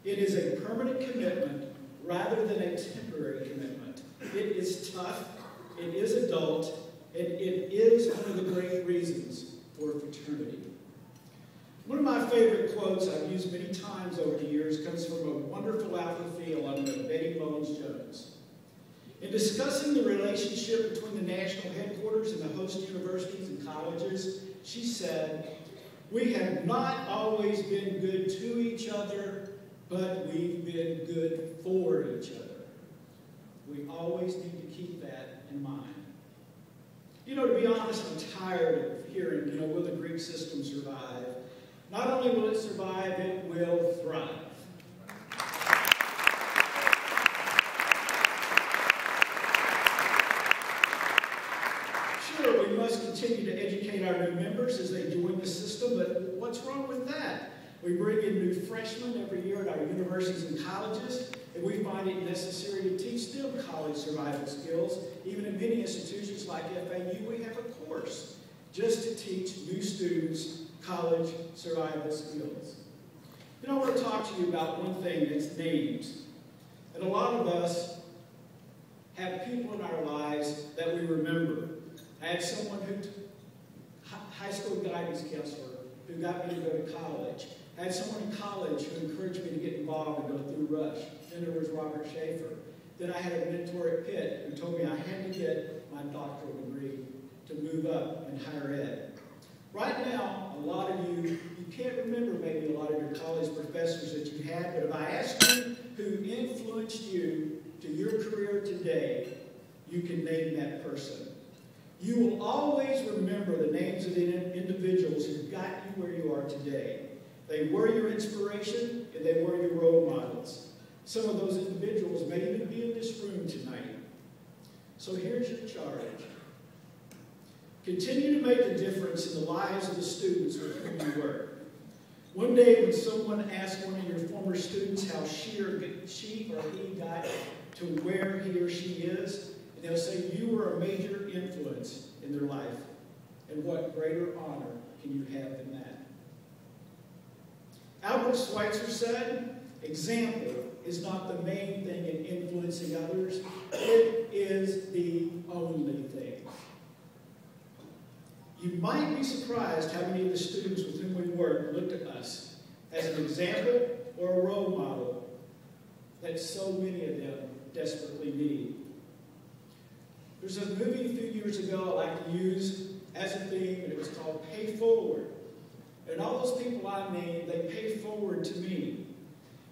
It is a permanent commitment rather than a temporary commitment. It is tough, it is adult, and it is one of the great reasons for fraternity. One of my favorite quotes I've used many times over the years comes from a wonderful out in the field on Betty Mullins Jones. In discussing the relationship between the national headquarters and the host universities and colleges, she said, "We have not always been good to each other, but we've been good for each other." We always need to keep that in mind. You know, to be honest, I'm tired of hearing, will the Greek system survive? Not only will it survive, it will thrive. Sure, we must continue to educate our new members as they join the system, but what's wrong with that? We bring in new freshmen every year at our universities and colleges, and we find it necessary to teach them college survival skills. Even in many institutions like FAU, we have a course just to teach new students college survival skills. I want to talk to you about one thing, that's names. And a lot of us have people in our lives that we remember. I had someone high school guidance counselor, who got me to go to college. I had someone in college who encouraged me to get involved and go through Rush. Then there was Robert Schaefer. Then I had a mentor at Pitt who told me I had to get my doctoral degree to move up in higher ed. Right now, a lot of you can't remember maybe a lot of your college professors that you had, but if I asked you who influenced you to your career today, you can name that person. You will always remember the names of the individuals who got you where you are today. They were your inspiration, and they were your role models. Some of those individuals may even be in this room tonight. So here's your charge. Continue to make a difference in the lives of the students with whom you work. One day when someone asks one of your former students how she or he got to where he or she is, and they'll say you were a major influence in their life. And what greater honor can you have than that? Albert Schweitzer said, "Example is not the main thing in influencing others, it is the only thing." You might be surprised how many of the students with whom we work looked at us as an example or a role model that so many of them desperately need. There's a movie a few years ago I like to use as a theme, and it was called Pay Forward. And all those people I named, they pay forward to me.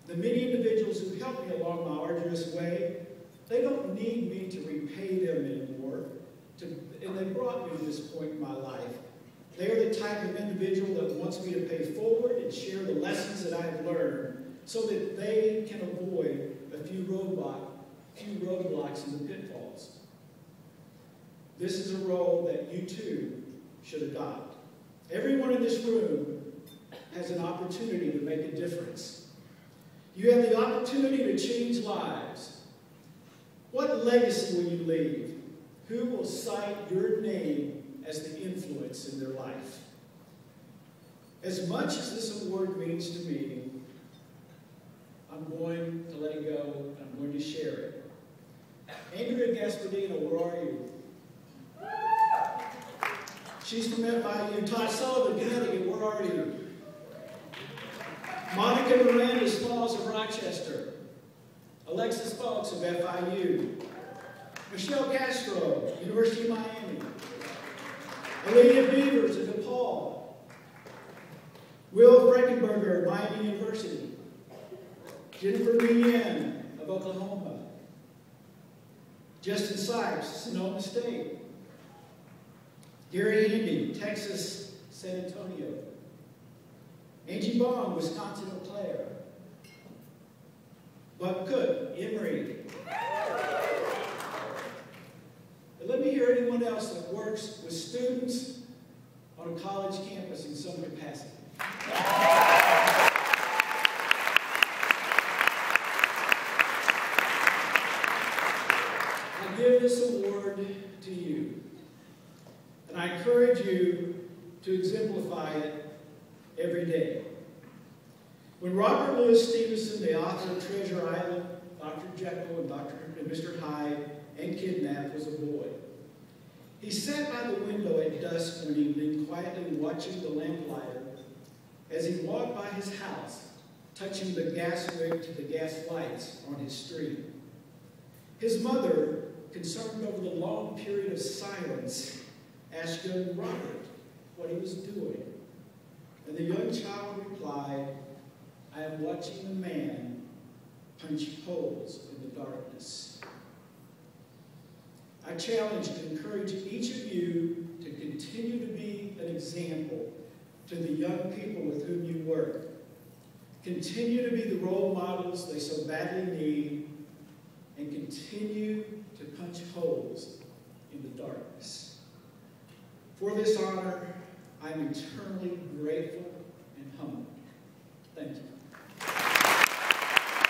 The many individuals who helped me along my arduous way, they don't need me to repay them anymore. And they brought me to this point in my life. They're the type of individual that wants me to pay forward and share the lessons that I've learned so that they can avoid a few roadblocks and the pitfalls. This is a role that you too should adopt. Everyone in this room has an opportunity to make a difference. You have the opportunity to change lives. What legacy will you leave? Who will cite your name as the influence in their life? As much as this award means to me, I'm going to let it go, and I'm going to share it. Andrea Gaspardino, where are you? She's from FIU. Todd Sullivan, Connecticut, where are you? Monica Miranda Smalls of Rochester. Alexis Fox of FIU. Michelle Castro, University of Miami. Alina Beavers of DePaul. Will Frankenberger, Miami University. Jennifer Nguyen of Oklahoma. Justin Sykes, Sonoma State. Gary Handy, Texas, San Antonio. Angie Bond, Wisconsin, Eau Claire. Buck Cook, Emory. And let me hear anyone else that works with students on a college campus in some capacity. I give this award to you. And I encourage you to exemplify it every day. When Robert Louis Stevenson, the author Jekyll and Mr. Hyde and kidnapped was a boy. He sat by the window at dusk one evening, quietly watching the lamplighter as he walked by his house, touching the gas wick to the gas lights on his street. His mother, concerned over the long period of silence, asked young Robert what he was doing. And the young child replied, "I am watching a man punch holes in the darkness." I challenge and encourage each of you to continue to be an example to the young people with whom you work. Continue to be the role models they so badly need, and continue to punch holes in the darkness. For this honor, I am eternally grateful and humbled. Thank you.